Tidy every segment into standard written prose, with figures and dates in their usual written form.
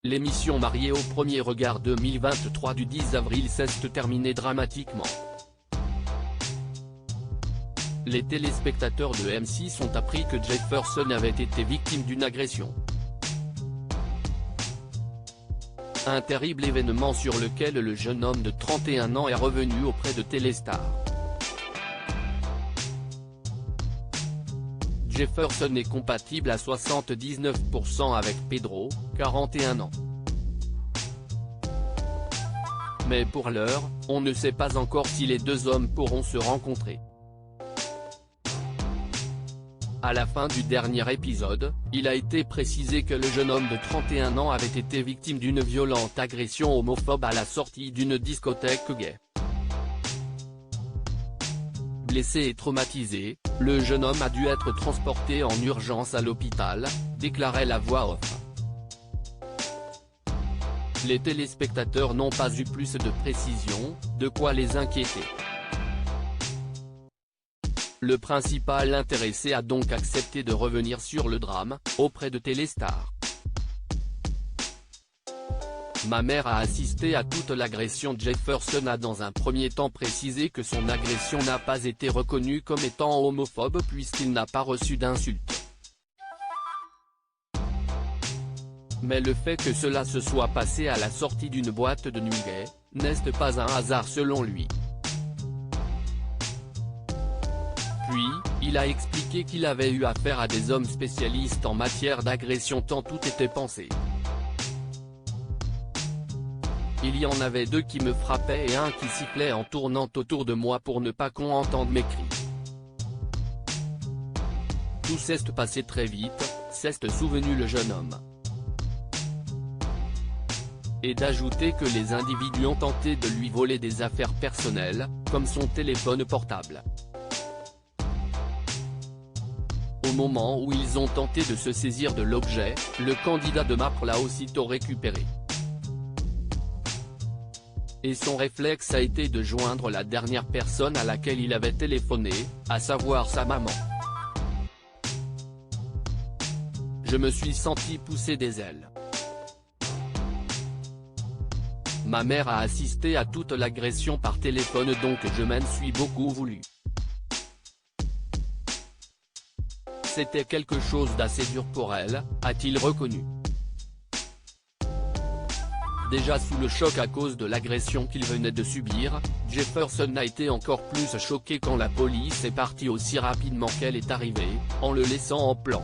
L'émission Mariée au premier regard 2023 du 10 avril s'est terminée dramatiquement. Les téléspectateurs de M6 ont appris que Jefferson avait été victime d'une agression. Un terrible événement sur lequel le jeune homme de 31 ans est revenu auprès de Téléstar. Jefferson est compatible à 79% avec Pedro, 41 ans. Mais pour l'heure, on ne sait pas encore si les deux hommes pourront se rencontrer. À la fin du dernier épisode, il a été précisé que le jeune homme de 31 ans avait été victime d'une violente agression homophobe à la sortie d'une discothèque gay. Blessé et traumatisé, le jeune homme a dû être transporté en urgence à l'hôpital, déclarait la voix off. Les téléspectateurs n'ont pas eu plus de précisions, de quoi les inquiéter. Le principal intéressé a donc accepté de revenir sur le drame, auprès de Téléstar. Ma mère a assisté à toute l'agression. Jefferson a dans un premier temps précisé que son agression n'a pas été reconnue comme étant homophobe puisqu'il n'a pas reçu d'insultes. Mais le fait que cela se soit passé à la sortie d'une boîte de nuit gay, n'est pas un hasard selon lui. Puis, il a expliqué qu'il avait eu affaire à des hommes spécialistes en matière d'agression tant tout était pensé. Il y en avait deux qui me frappaient et un qui sifflait en tournant autour de moi pour ne pas qu'on entende mes cris. Tout s'est passé très vite, s'est souvenu le jeune homme. Et d'ajouter que les individus ont tenté de lui voler des affaires personnelles, comme son téléphone portable. Au moment où ils ont tenté de se saisir de l'objet, le candidat de Macron l'a aussitôt récupéré. Et son réflexe a été de joindre la dernière personne à laquelle il avait téléphoné, à savoir sa maman. Je me suis senti pousser des ailes. Ma mère a assisté à toute l'agression par téléphone donc je m'en suis beaucoup voulu. C'était quelque chose d'assez dur pour elle, a-t-il reconnu. Déjà sous le choc à cause de l'agression qu'il venait de subir, Jefferson a été encore plus choqué quand la police est partie aussi rapidement qu'elle est arrivée, en le laissant en plan.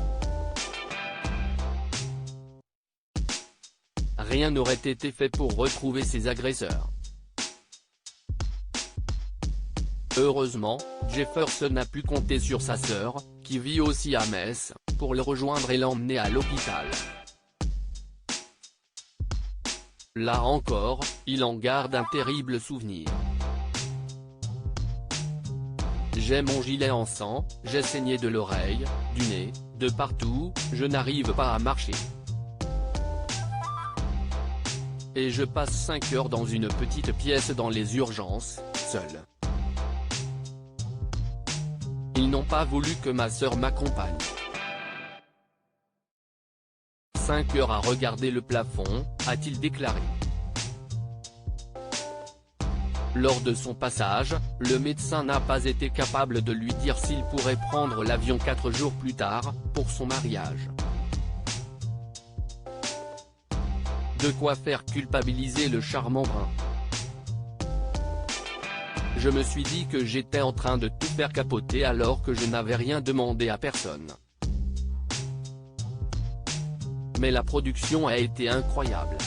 Rien n'aurait été fait pour retrouver ses agresseurs. Heureusement, Jefferson a pu compter sur sa sœur, qui vit aussi à Metz, pour le rejoindre et l'emmener à l'hôpital. Là encore, il en garde un terrible souvenir. J'ai mon gilet en sang, j'ai saigné de l'oreille, du nez, de partout, je n'arrive pas à marcher. Et je passe 5 heures dans une petite pièce dans les urgences, seul. Ils n'ont pas voulu que ma sœur m'accompagne. 5 heures à regarder le plafond, a-t-il déclaré. Lors de son passage, le médecin n'a pas été capable de lui dire s'il pourrait prendre l'avion 4 jours plus tard, pour son mariage. De quoi faire culpabiliser le charmant brun. Je me suis dit que j'étais en train de tout faire capoter alors que je n'avais rien demandé à personne. Mais la production a été incroyable.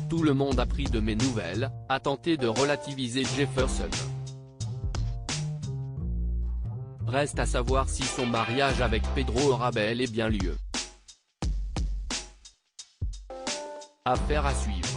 Tout le monde a pris de mes nouvelles, a tenté de relativiser Jefferson. Reste à savoir si son mariage avec Pedro aura bel et bien lieu. Affaire à suivre.